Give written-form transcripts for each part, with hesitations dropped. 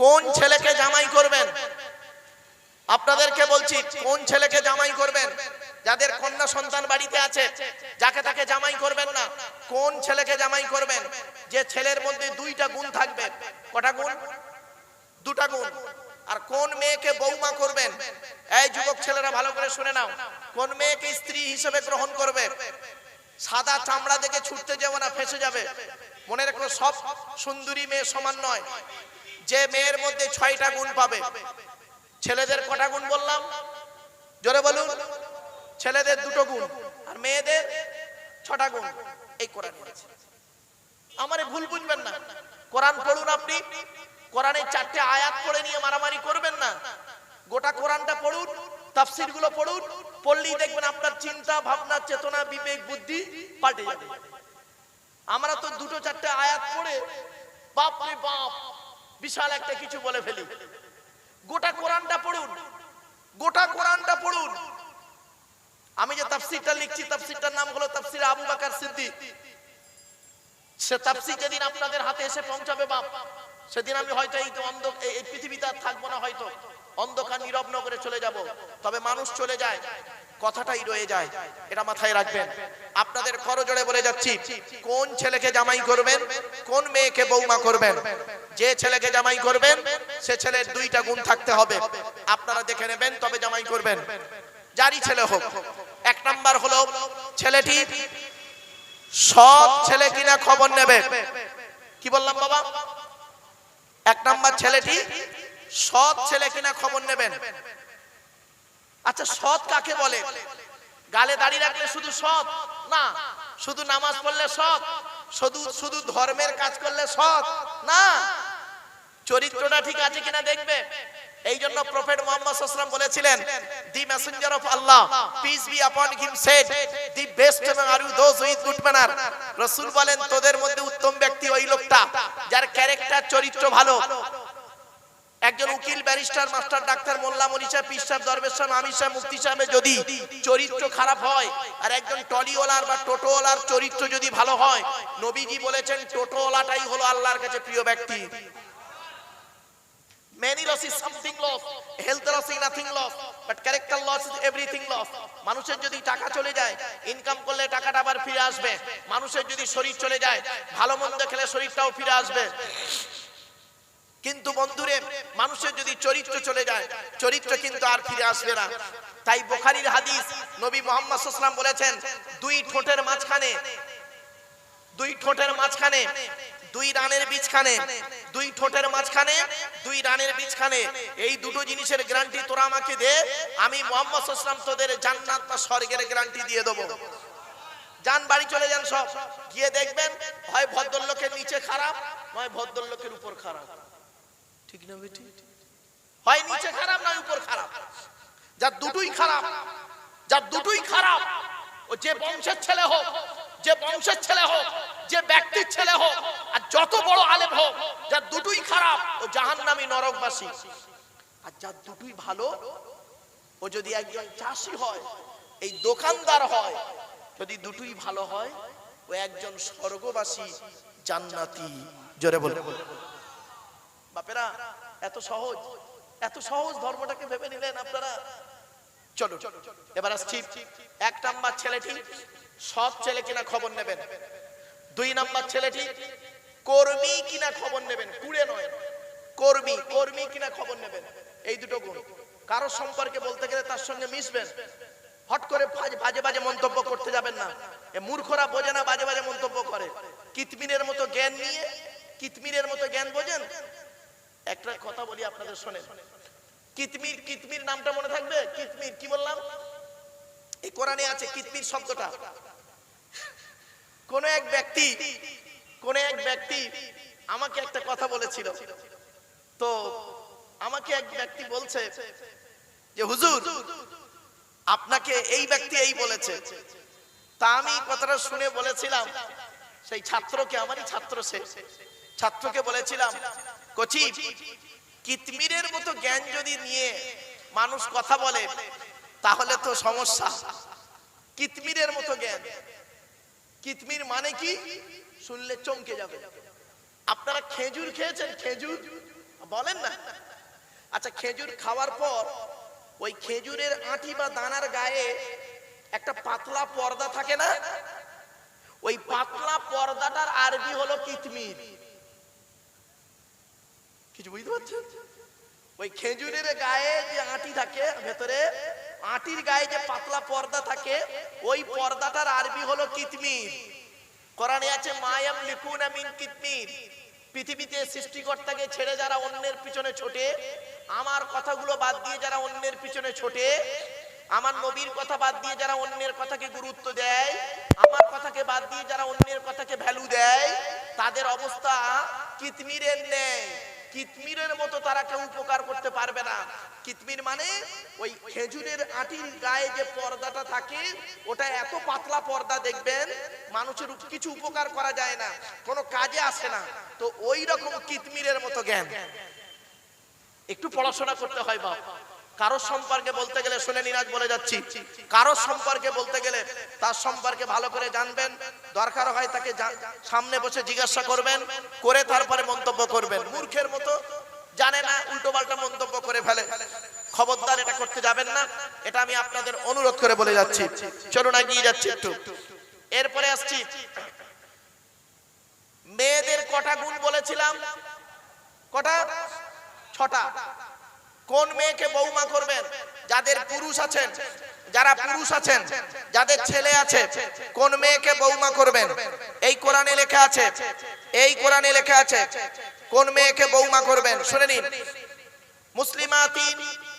কোন ছেলেকে জামাই করবেন? আপনাদেরকে বলছি, কোন ছেলেকে জামাই করবেন? যাদের কন্যা সন্তান বাড়িতে আছে, যাকে তাকে জামাই করবেন না। কোন ছেলেকে জামাই করবেন? যে ছেলের মধ্যে দুইটা গুণ থাকবে। কটা গুণ? দুটা গুণ। আর কোন মেয়েকে বৌমা করবেন? এই যুবক ছেলেরা ভালো করে শুনে নাও, কোন মেয়েকে স্ত্রী হিসেবে গ্রহণ করবে? সাদা চামড়া দেখে ছুটতে যাবে না, ফেসে যাবে। মনে রেখো, সব সুন্দরী মেয়ে সমান নয়। যে মেয়ের মধ্যে 6টা গুণ পাবে। ছেলেদের কটা গুণ বললাম? জোরে বলুন। ছেলেদের 2টো গুণ আর মেয়েদের 6টা গুণ। এই কোরআন বলেছে। আমারে ভুল বুঝবেন না, কোরআন পড়ুন। আপনি কোরআনের 4টে আয়াত পড়ে নিয়ে মারামারি করবেন না। গোটা কোরআনটা পড়ুন, তাফসীর গুলো পড়ুন। পড়লেই দেখবেন আপনার চিন্তা ভাবনা, চেতনা, বিবেক, বুদ্ধি পাল্টে যাবে। আমরা তো 2-4টে আয়াত পড়ে বাপ রে বাপ বিশাল একটা কিছু বলে ফেলি। গোটা কোরআনটা পড়ুন, গোটা কোরআনটা পড়ুন। আমি যে তাফসীরটা লিখছি, তাফসীরটার নাম হলো তাফসীর আবু বকর সিদ্দিক। সে তাফসীর যেদিন আপনাদের হাতে এসে পৌঁছাবে বাপ, সেদিন আমি হয়তো এই পৃথিবীতে আর থাকবো না, হয়তো অন্ধকার নীরব নগরে চলে যাব। তবে মানুষ চলে যায়, কথাটাই রয়ে যায়। এটা মাথায় রাখবেন। আপনাদের করজোড়ে বলে যাচ্ছি, কোন ছেলেকে জামাই করবেন, কোন মেয়েকে বৌমা করবেন? যে ছেলেকে জামাই করবেন সে ছেলের 2টা গুণ থাকতে হবে। আপনারা দেখে নেবেন, তবে জামাই করবেন, যারই ছেলে হোক। 1 নাম্বার হলো ছেলেটি সৎ ছেলে কিনা খবর নেবে। কি বললাম বাবা? 1 নাম্বার, ছেলেটি সৎ ছেলে কিনা খবর নেবেন। আচ্ছা, সৎ কাকে বলে? গালে দাড়ি রাখলে শুধু সৎ না, শুধু নামাজ পড়লে সৎ, শুধু ধর্মের কাজ করলে সৎ না, চরিত্রটা ঠিক আছে কিনা দেখবে। এই জন্য প্রফেট মুহাম্মদ সাল্লাল্লাহু আলাইহি ওয়াসাল্লাম বলেছিলেন, দি Messenger of Allah peace be আপন হিম shed, the best among are you those with good manner। রাসূল বলেন, তোদের মধ্যে উত্তম ব্যক্তি ওই লোকটা যার ক্যারেক্টার, চরিত্র ভালো। একজন উকিল, ব্যারিস্টার, মাস্টার, ডাক্তার, মোল্লা, মনি সাহেব, পীর সাহেব, দরবেশ সাহেব, আমির সাহেব, মুফতি সাহেবের যদি চরিত্র খারাপ হয়, আর একজন টলিওয়ালার বা টোটোওয়ালার চরিত্র যদি ভালো হয়, নবীজি বলেছেন টোটোওয়ালাটাই হলো আল্লাহর কাছে প্রিয় ব্যক্তি। Many loss is something loss, health loss is nothing loss, but character loss is everything loss। মানুষের যদি টাকা চলে যায়, ইনকাম করলে টাকাটা আবার ফিরে আসবে। মানুষের যদি শরীর চলে যায়, ভালো মন্দ খেলে শরীরটাও ফিরে আসবে। কিন্তু বন্ধুরে, মানুষের যদি চরিত্র চলে যায়, চরিত্র কিন্তু আর ফিরে আসবে না। তাই বুখারীর হাদিস, নবী মুহাম্মদ সাল্লাল্লাহু আলাইহি ওয়াসাল্লাম বলেছেন, 2 ঠোঁটের মাঝখানে, 2 ঠোঁটের মাঝখানে, 2 রানের বীজখানে, 2 ঠোঁটের মাঝখানে, 2 রানের বীজখানে, এই দুটো জিনিসের গ্যারান্টি তোরা আমাকে দে, আমি মুহাম্মদ সাল্লাল্লাহু আলাইহি ওয়াসাল্লাম তোদের জান্নাত বা স্বর্গের গ্যারান্টি দিয়ে দেব। যান, বাড়ি চলে যান, সব গিয়ে দেখবেন, হয় ভদ্রলোকের নিচে খারাপ, নয় ভদ্রলোকের উপর খারাপ। ঠিক না বেটি? হয় নিচে খারাপ, নয় উপর খারাপ। যার দুটোই খারাপ, যার দুটোই খারাপ, ও যে বংশের ছেলে হোক, যে বংশের ছেলে হোক, যে ব্যক্তির ছেলে হোক, আর যত বড় আলেম হোক, যার দুটোই খারাপ ও জাহান্নামী, নরকবাসী। আর যার দুটোই ভালো, ও যদি একজন চাষি হয়, এই দোকানদার হয়, যদি দুটোই ভালো হয়, ও একজন স্বর্গবাসী, জান্নাতি। জোরে বলে। বাপেরা, এত সহজ, এত সহজ ধর্মটাকে ভেবে নিলেন আপনারা। চলো এবার আসছি। 1 নাম্বার, ছেলেটি সৎ ছেলে কিনা খবর নেবেন। 2 নাম্বার, ছেলেটি কর্মী কিনা খবর নেবেন, কুড়ে নয়, কর্মী, কর্মী কিনা খবর নেবেন। এই দুটো গুণ। কারো সম্পর্কে বলতে গেলে তার সঙ্গে মিশবেন, হট করে বাজে বাজে মন্তব্য করতে যাবেন না। এ মূর্খরা বোঝে না, বাজে বাজে মন্তব্য করে। কিতমিরের মতো জ্ঞান নিয়ে, কিতমিরের মতো জ্ঞান বোঝেন। একটা কথা বলি আপনাদের শোনেন, কিতমির, কিতমির নামটা মনে থাকবে? কিতমির কি বললাম? এই কোরআনে আছে কিতমির শব্দটা। কোন এক ব্যক্তি আমাকে একটা কথা বলেছিল। তো আমাকে এক ব্যক্তি বলছে যে হুজুর, আপনাকে এই ব্যক্তি এই বলেছে। তা আমি কথাটা শুনে বলেছিলাম সেই ছাত্রকে, আমারই ছাত্র, সে ছাত্রকে বলেছিলাম, কচি, কিতমিরের মতো জ্ঞান যদি নিয়ে মানুষ কথা বলে তাহলে তো সমস্যা। কিতমিরের মতো জ্ঞান, কিতমির মানে কি শুনলে চমকে যাবে। আপনারা খেজুর খেয়েছেন? খেজুর বলেন না। আচ্ছা, খেজুর খাওয়ার পর ওই খেজুরের আঁটি বা দানার গায়ে একটা পাতলা পর্দা থাকে না? ওই পাতলা পর্দাটার আরবি হলো কিতমির। কিছু বুঝতে পারছেন? ওই খেজুরের গায়ে যে আঁটি থাকে ভেতরে, আঁটির গায়ে যে পাতলা পর্দা থাকে, ওই পর্দাটার আরবি হলো কিতমির। কোরআনে আছে মায়াম লিকুনা মিন কিতমির। পৃথিবীতে সৃষ্টিকর্তাকে ছেড়ে যারা অন্যের পিছনে ছোটে, আমার কথাগুলো বাদ দিয়ে যারা অন্যের পিছনে ছোটে, আমার নবীর কথা বাদ দিয়ে যারা অন্যের কথাকে গুরুত্ব দেয়, আমার কথাকে বাদ দিয়ে যারা অন্যের কথাকে ভ্যালু দেয়, তাদের অবস্থা কিতমিরের নেই। কিতমিরের মতো তারা কেউ উপকার করতে পারবে না। কিতমির মানে ওই খেজুরের আঁটির গায়ে যে পর্দাটা থাকে, ওটা এত পাতলা পর্দা, দেখবেন মানুষের কিছু উপকার করা যায় না, কোনো কাজে আসে না। তো ওই রকম কিতমিরের মতো জ্ঞান। একটু পড়াশোনা করতে হয় বাপ। কারো সম্পর্কে বলতে গেলে, শুনে নিন আজ বলে যাচ্ছি, কারো সম্পর্কে বলতে গেলে তার সম্পর্কে ভালো করে জানবেন। দরকার হয় তাকে সামনে বসে জিজ্ঞাসা করবেন, করে তারপরে মন্তব্য করবেন। মূর্খের মতো জানে না, উল্টো পাল্টা মন্তব্য করে ফেলে। খবরদার এটা করতে যাবেন না, এটা আমি আপনাদের অনুরোধ করে বলে যাচ্ছি। চলুন এগিয়ে যাচ্ছি একটু। এরপরে আসছি, মেয়েদের কটা গুণ বলেছিলাম? কটা? 6টা। কোন মেয়েকে বৌমা করবেন? যাদের পুরুষ আছেন, যারা পুরুষ আছেন, যাদের ছেলে আছে, কোন মেয়েকে বৌমা করবেন? এই কোরআনে লেখা আছে, এই কোরআনে লেখা আছে কোন মেয়েকে বৌমা করবেন। শুনে নিন, মুসলিমাতিন,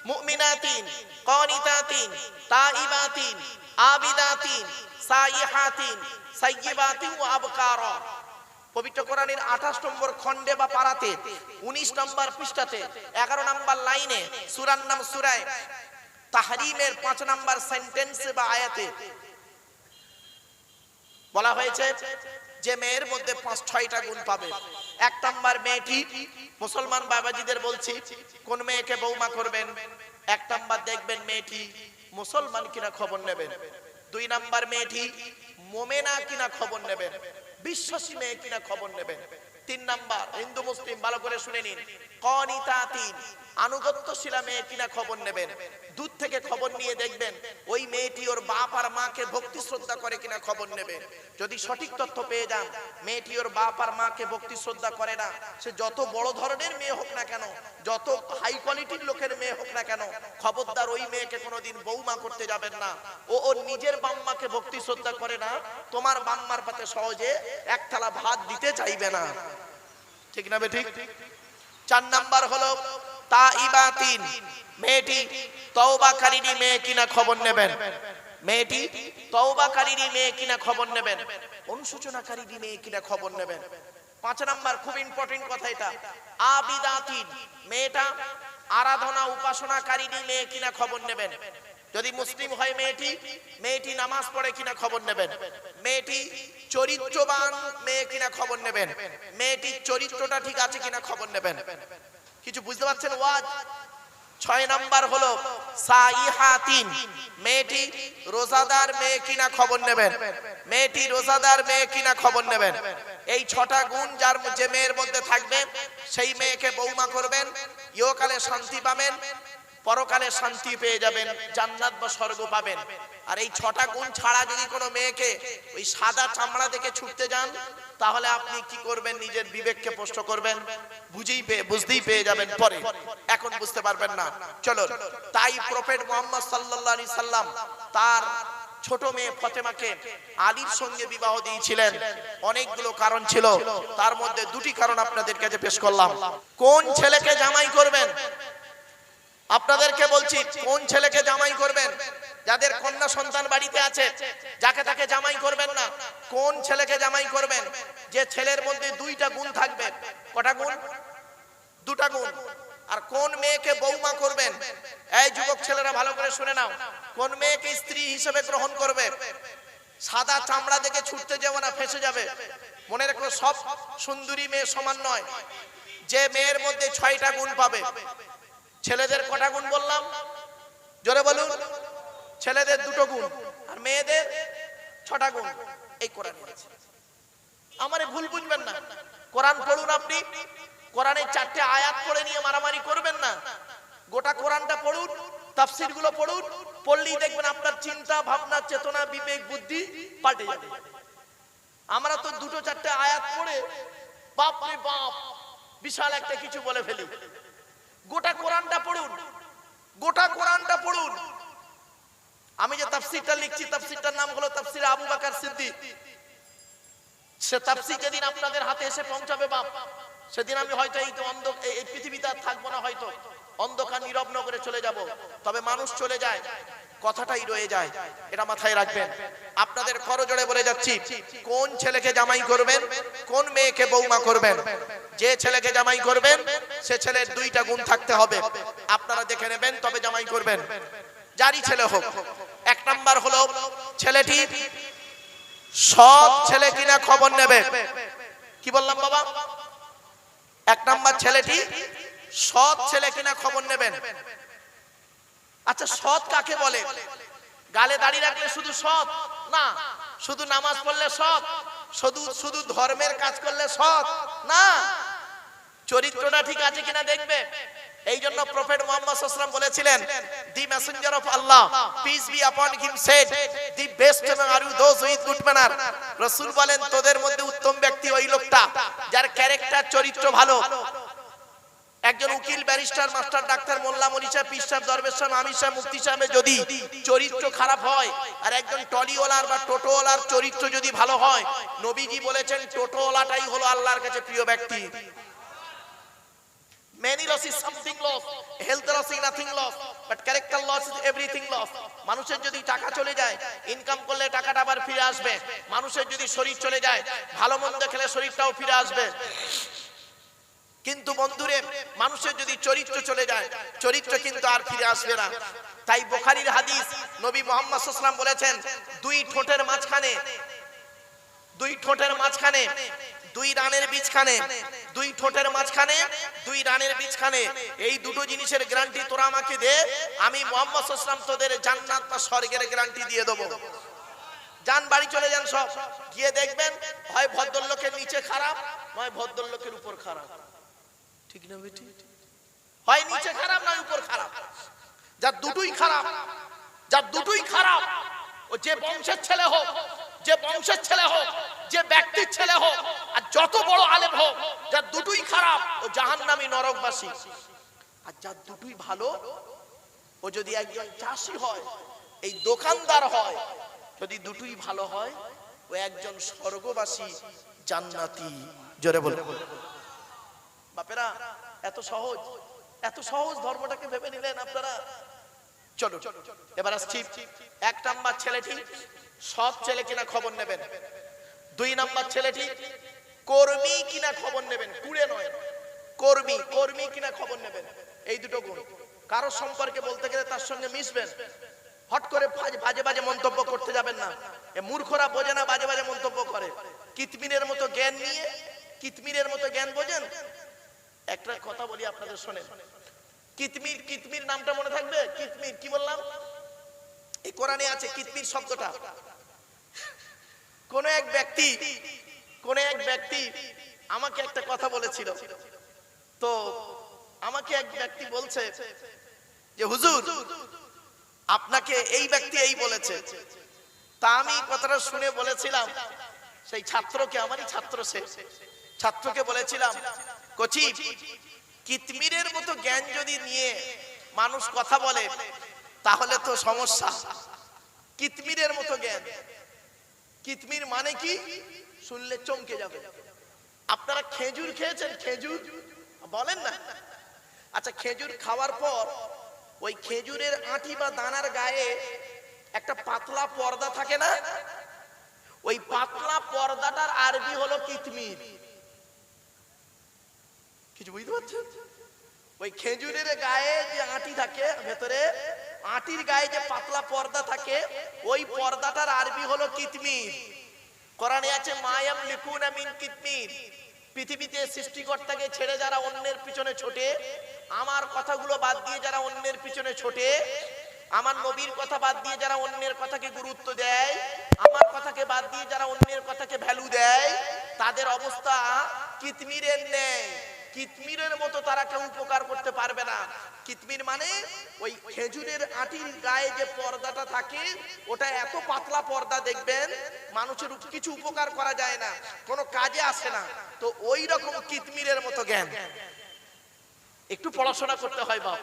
মুমিনাতিন, কানিতাতিন, তাইবাতিন, আবিদাতিন, সাইহাতিন, সাইয়্যিবাতিন ওয়া আবকারা। পবিত্র কোরআনের 28 নম্বর খণ্ডে বা পারাতে 19 নম্বর পৃষ্ঠাতে 11 নম্বর লাইনে সূরার নাম সূরা তাহরিমের 5 নম্বর সেন্টেন্সে বা আয়াতে বলা হয়েছে যে মেয়ের মধ্যে 5-6টা গুণ পাবে। 1 নম্বর মেয়েটি, মুসলমান বাবাজিদের বলছি, কোন মেয়েকে বৌমা করবেন? 1 নম্বর দেখবেন মেয়েটি মুসলমান কিনা খবর নেবেন। 2 নম্বর মেয়েটি মুমিনা কিনা খবর নেবেন, বিশ্বাসী মেয়ে কিনা খবর নেবেন। 3 নাম্বার হিন্দু মুসলিম, ভালো করে শুনে নিন, কানিতাতিন, আনুগত্যশীলা মেয়ে কিনা খবর নেবেন। দূর থেকে খবর নিয়ে দেখবেন ওই মেয়েটি ওর বাপ আর মাকে ভক্তি শ্রদ্ধা করে কিনা খবর নেবেন। যদি সঠিক তথ্য পেয়ে যান মেয়েটি ওর বাপ আর মাকে ভক্তি শ্রদ্ধা করে না, সে যত বড় ধরনের মেয়ে হোক না কেন, যত হাই কোয়ালিটির লোকের মেয়ে হোক না কেন, খবরদার ওই মেয়েকে কোনোদিন বৌমা করতে যাবেন না। ও ওর নিজের বাম্মাকে ভক্তি শ্রদ্ধা করে না, তোমার বাম্মার পাতে সহজে এক থালা ভাত দিতে চাইবে না। ঠিক না বেঠিক? 4 নাম্বার হলো তাইবাতিন, মেয়েটি তওবাকারিনী মেয়ে কিনা খবর নেবেন। মেয়েটি তওবাকারিনী মেয়ে কিনা খবর নেবেন, অনুশোচনাকারিনী মেয়ে কিনা খবর নেবেন। 5 নাম্বার, খুব ইম্পর্টেন্ট কথা এটা, আবিদাতিন, মেয়েটা আরাধনা উপাসনাকারিনী মেয়ে কিনা খবর নেবেন। যদি মুসলিম হয় মেয়েটি, মেয়েটি নামাজ পড়ে কিনা খবর নেবেন। মেয়েটি চরিত্রবান মেয়ে কিনা খবর নেবেন। মেয়েটির চরিত্রটা ঠিক আছে কিনা খবর নেবেন। কিছু বুঝতে পারছেন ওয়াজ? 6 নাম্বার হলো সাইহাতিন, মেয়েটি রোজাদার মেয়ে কিনা খবর নেবেন। মেয়েটি রোজাদার মেয়ে কিনা খবর নেবেন। এই 6টা গুণ যার যে মেয়ের মধ্যে থাকবে সেই মেয়েকে বৌমা করবেন। ইহকালে শান্তি পাবেন, পরকালে শান্তি পেয়ে যাবেন, জান্নাত বা স্বর্গ পাবেন। আর এই 6টা গুণ ছাড়া যদি কোনো মেয়েকে ওই সাদা চামড়া দেখে ছুটতে যান, তাহলে আপনি কি করবেন? নিজের বিবেককে প্রশ্ন করবেন, বুঝতেই পেয়ে যাবেন পরে, এখন বুঝতে পারবেন না। চলো, তাই প্রফেট মুহাম্মদ সাল্লাল্লাহু আলাইহি সাল্লাম তার ছোট মেয়ে ফাতেমাকে আলীর সঙ্গে বিবাহ দিয়েছিলেন। অনেকগুলো কারণ ছিল, তার মধ্যে 2টি কারণ আপনাদের কাছে পেশ করলাম। কোন ছেলেকে জামাই করবেন? আপনাদেরকে বলছি, কোন ছেলেকে জামাই করবেন? যাদের কন্যা সন্তান বাড়িতে আছে, যাকে তাকে জামাই করবেন না। কোন ছেলেকে জামাই করবেন? যে ছেলের মধ্যে 2টা গুণ থাকবে। কটা গুণ? 2টা গুণ। আর কোন মেয়েকে বৌমা করবেন? এই যুবক ছেলেরা ভালো করে শুনে নাও, কোন মেয়েকে স্ত্রী হিসেবে গ্রহণ করবে? সাদা চামড়া দেখে ছুটতে যাবে না, ফেঁসে যাবে। মনে রেখো, সব সুন্দরী মেয়ে সমান নয়। যে মেয়ের মধ্যে 6টা গুণ পাবে। ছেলেদের কটা গুণ বললাম? জোরে বলুন। ছেলেদের 2টো গুণ আর মেয়েদের 6টা গুণ। এই কোরআনে আছে। আমারে ভুল বুঝবেন না, কোরআন পড়ুন আপনি, কোরআনের 4টে আয়াত পড়ে নিয়ে মারামারি করবেন না। গোটা কোরআনটা পড়ুন, তাফসীর গুলো পড়ুন, পড়লেই দেখবেন আপনার চিন্তা ভাবনা চেতনা বিবেক বুদ্ধি পাল্টে যাবে। আমরা তো 2-4টে আয়াত পড়ে বাপ রে বাপ বিশাল একটা কিছু বলে ফেলি। গোটা কোরআনটা পড়ুন, গোটা কোরআনটা পড়ুন। আমি যে তাফসীরটা লিখছি, তাফসীরটার নাম হলো তাফসীর আবু বকর সিদ্দিক। সে তাফসীর যেদিন আপনাদের হাতে এসে পৌঁছাবে বাপ, সেদিন আমি হয়তো এই পৃথিবীতে আর থাকবো না, হয়তো অন্ধকার নীরব নগরে চলে যাব। তবে মানুষ চলে যায়, কথাটাই রয়ে যায়, এটা মাথায় রাখবেন। আপনাদের করজোড়ে বলে যাচ্ছি, কোন ছেলেকে জামাই করবেন, কোন মেয়েকে বৌমা করবেন। যে ছেলেকে জামাই করবেন সে ছেলের 2টা গুণ থাকতে হবে, আপনারা দেখে নেবেন তবে জামাই করবেন, যারই ছেলে হোক। 1 নাম্বার হলো ছেলেটি সৎ ছেলে কিনা খবর নেবে। কি বললাম বাবা? 1 নাম্বার ছেলেটি সৎ ছেলে কিনা খবর নেবেন। আচ্ছা, সৎ কাকে বলে? গালে দাড়ি রাখলে শুধু সৎ না, শুধু নামাজ পড়লে সৎ, শুধু ধর্মের কাজ করলে সৎ না, চরিত্রটা ঠিক আছে কিনা দেখবে। এই জন্য প্রফেট মুহাম্মদ সাল্লাল্লাহু আলাইহি ওয়াসাল্লাম বলেছিলেন, দি Messenger of Allah peace be আপন হিম shed, the best among are you those with good manner। রাসূল বলেন, তোদের মধ্যে উত্তম ব্যক্তি ওই লোকটা যার ক্যারেক্টার চরিত্র ভালো। একজন উকিল, ব্যারিস্টার, মাস্টার, ডাক্তার, মোল্লা, মৌলভী সাহেব, পীর সাহেব, দরবেশ সাহেব, আমির সাহেব, মুফতি সাহেবের যদি চরিত্র খারাপ হয়, আর একজন টলিওয়ালার বা টোটোওয়ালার চরিত্র যদি ভালো হয়, নবীজি বলেছেন টোটোওয়ালাটাই হলো আল্লাহর কাছে প্রিয় ব্যক্তি। Many loss is something loss, health loss is nothing loss, but character loss is everything loss। মানুষের যদি টাকা চলে যায়, ইনকাম করলে টাকাটা আবার ফিরে আসবে। মানুষের যদি শরীর চলে যায়, ভালো মন্দ খেলে শরীরটাও ফিরে আসবে। কিন্তু বন্ধুরে, মানুষের যদি চরিত্র চলে যায়, চরিত্র কিন্তু আর ফিরে আসবে না। তাই বুখারীর হাদিস, নবী মুহাম্মদ সাল্লাল্লাহু আলাইহি ওয়াসাল্লাম বলেছেন, 2 ঠোঁটের মাঝখানে, 2 ঠোঁটের মাঝখানে, 2 রানের বীজখানে, 2 ঠোঁটের মাঝখানে, 2 রানের বীজখানে, এই দুটো জিনিসের গ্যারান্টি তোরা আমাকে দে, আমি মুহাম্মদ সাল্লাল্লাহু আলাইহি ওয়াসাল্লাম তোদের জান্নাত বা স্বর্গের গ্যারান্টি দিয়ে দেব। যান বাড়ি চলে যান, সব গিয়ে দেখবেন হয় ভদ্রলোকের নিচে খারাপ, নয় ভদ্রলোকের উপর খারাপ। ঠিক না বেটি? হয় নিচে খারাপ নয় উপর খারাপ। যার দুটোই খারাপ, যার দুটোই খারাপ, ও যে বংশের ছেলে হোক, যে বংশের ছেলে হোক, যে ব্যক্তির ছেলে হোক, আর যত বড় আলেম হোক, যার দুটোই খারাপ ও জাহান্নামী নরকবাসী। আর যার দুটোই ভালো, ও যদি একজন চাষি হয়, এই দোকানদার হয়, যদি দুটোই ভালো হয়, ও একজন স্বর্গবাসী জান্নাতি। জোরে বলে বাপেরা, এত সহজ, এত সহজ ধর্মটাকে ভেবে নিলেন আপনারা। চলো এবার আসছি। 1 নাম্বার ছেলেটি সৎ ছেলে কিনা খবর নেবেন। 2 নাম্বার ছেলেটি কর্মী কিনা খবর নেবেন, কুড়ে নয়, কর্মী, কর্মী কিনা খবর নেবেন। এই দুটো গুণ। কারো সম্পর্কে বলতে গেলে তার সঙ্গে মিশবেন, হট করে বাজে বাজে মন্তব্য করতে যাবেন না। এ মূর্খরা বোঝে না, বাজে বাজে মন্তব্য করে। কিতমিরের মতো জ্ঞান নিয়ে, কিতমিরের মতো জ্ঞান বোঝেন? একটা কথা বলি আপনাদের শোনেন। কিতমির, কিতমির নামটা মনে থাকবে? কিতমির কি বললাম? এই কোরআনে আছে কিতমির শব্দটা। কোন এক ব্যক্তি আমাকে একটা কথা বলেছিল। তো আমাকে এক ব্যক্তি বলছে যে হুজুর, আপনাকে এই ব্যক্তি এই বলেছে। তা আমি কথাটা শুনে বলেছিলাম সেই ছাত্রকে, আমারই ছাত্র, সে ছাত্রকে বলেছিলাম, কচি, কিতমিরের মতো জ্ঞান যদি নিয়ে মানুষ কথা বলে তাহলে তো সমস্যা। কিতমিরের মতো জ্ঞান, কিতমির মানে কি শুনলে চমকে যাবে। আপনারা খেজুর খেয়েছেন? খেজুর বলেন না? আচ্ছা, খেজুর খাওয়ার পর ওই খেজুরের আঁটি বা দানার গায়ে একটা পাতলা পর্দা থাকে না? ওই পাতলা পর্দাটার আরবি হলো কিতমির। কিছু বুঝতে পারছেন? ওই খেজুরের গায়ে যে আঁটি থাকে, ভেতরে আঁটির গায়ে যে পাতলা পর্দা থাকে, ওই পর্দাটার আরবি হলো কিতমির। কোরআনে আছে মায়াম লিকুনা মিন কিতমির। পৃথিবীতে সৃষ্টিকর্তাকে ছেড়ে যারা অন্যের পিছনে ছোটে, আমার কথাগুলো বাদ দিয়ে যারা অন্যের পিছনে ছোটে, আমার নবীর কথা বাদ দিয়ে যারা অন্যের কথাকে গুরুত্ব দেয়, আমার কথাকে বাদ দিয়ে যারা অন্যের কথাকে ভ্যালু দেয়, তাদের অবস্থা কিতমিরের নেই। কিতমিরের মতো তারা কেউ উপকার করতে পারবে না। কিতমির মানে ওই খেজুরের আটির গায়ে যে পর্দাটা থাকে, ওটা এত পাতলা পর্দা, দেখবেন মানুষের কিছু উপকার করা যায় না, কোনো কাজে আসে না। তো ওই রকম কিতমিরের মতো জ্ঞান। একটু পড়াশোনা করতে হয় বাপ।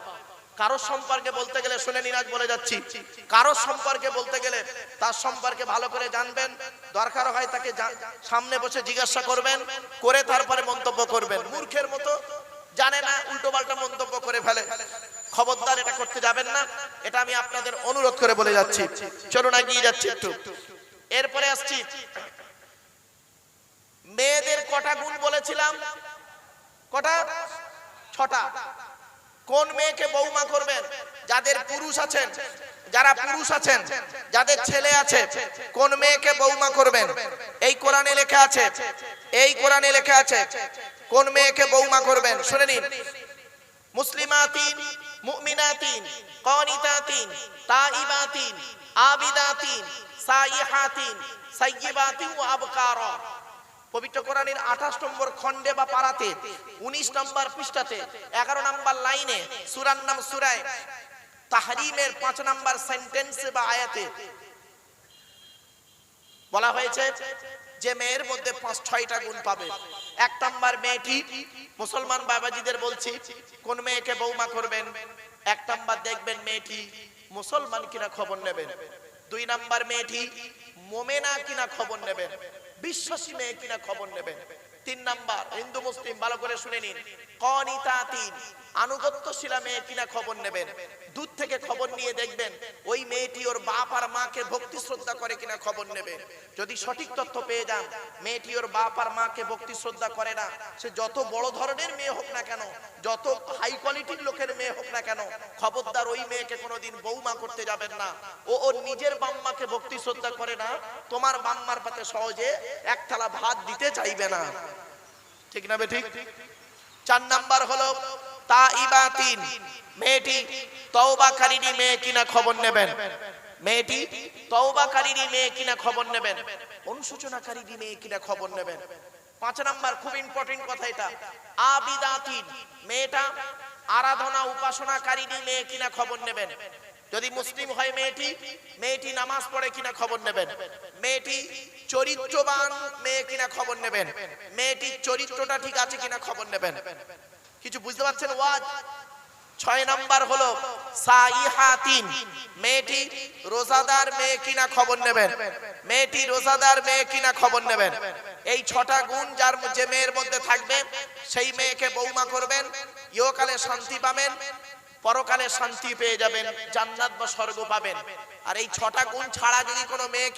কারো সম্পর্কে বলতে গেলে, শুনে নিন আজ বলে যাচ্ছি, কারো সম্পর্কে বলতে গেলে তার সম্পর্কে ভালো করে জানবেন। দরকার হয় তাকে সামনে বসে জিজ্ঞাসা করবেন, করে তারপরে মন্তব্য করবেন। মূর্খের মতো জানে না, উল্টো পাল্টা মন্তব্য করে ফেলে। খবরদার এটা করতে যাবেন না, এটা আমি আপনাদের অনুরোধ করে বলে যাচ্ছি। চলুন এগিয়ে যাচ্ছি একটু। এরপরে আসছি, মেয়েদের কটা গুণ বলেছিলাম? কটা? 6টা। কোন মেয়েকে বৌমা করবেন? যাদের পুরুষ আছেন, যারা পুরুষ আছেন, যাদের ছেলে আছে, কোন মেয়েকে বৌমা করবেন? এই কোরআনে লেখা আছে, এই কোরআনে লেখা আছে কোন মেয়েকে বৌমা করবেন। শুনে নিন, মুসলিমাতিন, মুমিনাতিন, কানিতাতিন, তাইবাতিন, আবিদাতিন, সাইহাতিন, সাইয়্যিবাতিন ওয়া আবকারা। পবিত্র কোরআনের 28 নম্বর খণ্ডে বা পারাতে 19 নম্বর পৃষ্ঠাতে 11 নম্বর লাইনে সূরার নাম সূরা তাহরিমের 5 নম্বর সেন্টেন্সে বা আয়াতে বলা হয়েছে যে মেয়ের মধ্যে 5-6টা গুণ পাবে। 1 নম্বর মেয়েটি, মুসলমান বাবাজিদের বলছি, কোন মেয়েকে বৌমা করবেন? 1 নম্বর দেখবেন মেয়েটি মুসলমান কিনা খবর নেবেন। 2 নম্বর মেয়েটি মুমিনা কিনা খবর নেবেন, বিশ্বাসী মেয়ে কিনা খবর নেবেন। 3 নাম্বার হিন্দু মুসলিম, ভালো করে শুনে নিন, কানিতাতিন, আনুগত্যশীলা মেয়ে কিনা খবর নেবেন। দূর থেকে খবর নিয়ে দেখবেন ওই মেয়েটি ওর বাপ আর মাকে ভক্তি শ্রদ্ধা করে কিনা খবর নেবে। যদি সঠিক তথ্য পেয়ে যান মেয়েটি ওর বাপ আর মাকে ভক্তি শ্রদ্ধা করে না, সে যত বড় ধরনের মেয়ে হোক না কেন, যত হাই কোয়ালিটির লোকের মেয়ে হোক না কেন, খবরদার ওই মেয়েকে কোনোদিন বৌমা করতে যাবেন না। ও ওর নিজের বাম্মাকে ভক্তি শ্রদ্ধা করে না, তোমার বাম্মার পাতে সহজে এক থালা ভাত দিতে চাইবে না। ঠিক না বেঠিক? 4 নাম্বার হলো তাইবাতিন, মেয়েটি তওবাকারিনী মেয়ে কিনা খবর নেবেন। মেয়েটি তওবাকারিনী মেয়ে কিনা খবর নেবেন, অনুশোচনাকারিনী মেয়ে কিনা খবর নেবেন। 5 নাম্বার, খুব ইম্পর্টেন্ট কথা এটা, আবিদাতিন, মেয়েটা আরাধনা উপাসনাকারিনী মেয়ে কিনা খবর নেবেন। যদি মুসলিম হয় মেয়েটি, মেয়েটি নামাজ পড়ে কিনা খবর নেবেন। মেয়েটি চরিত্রবান মেয়ে কিনা খবর নেবেন। মেয়েটির চরিত্রটা ঠিক আছে কিনা খবর নেবেন। কিছু বুঝতে পারছেন ওয়াজ? 6 নাম্বার হলো সাইহাতিন, মেয়েটি রোজাদার মেয়ে কিনা খবর নেবেন। মেয়েটি রোজাদার মেয়ে কিনা খবর নেবেন। এই 6টা গুণ যার যে মেয়ের মধ্যে থাকবে সেই মেয়েকে বৌমা করবেন। ইহকালে শান্তি পাবেন, পরকালে শান্তি পেয়ে যাবেন, জান্নাত বা স্বর্গ পাবেন। আর এই 6টা গুণ ছাড়া যদি কোনো মেয়ে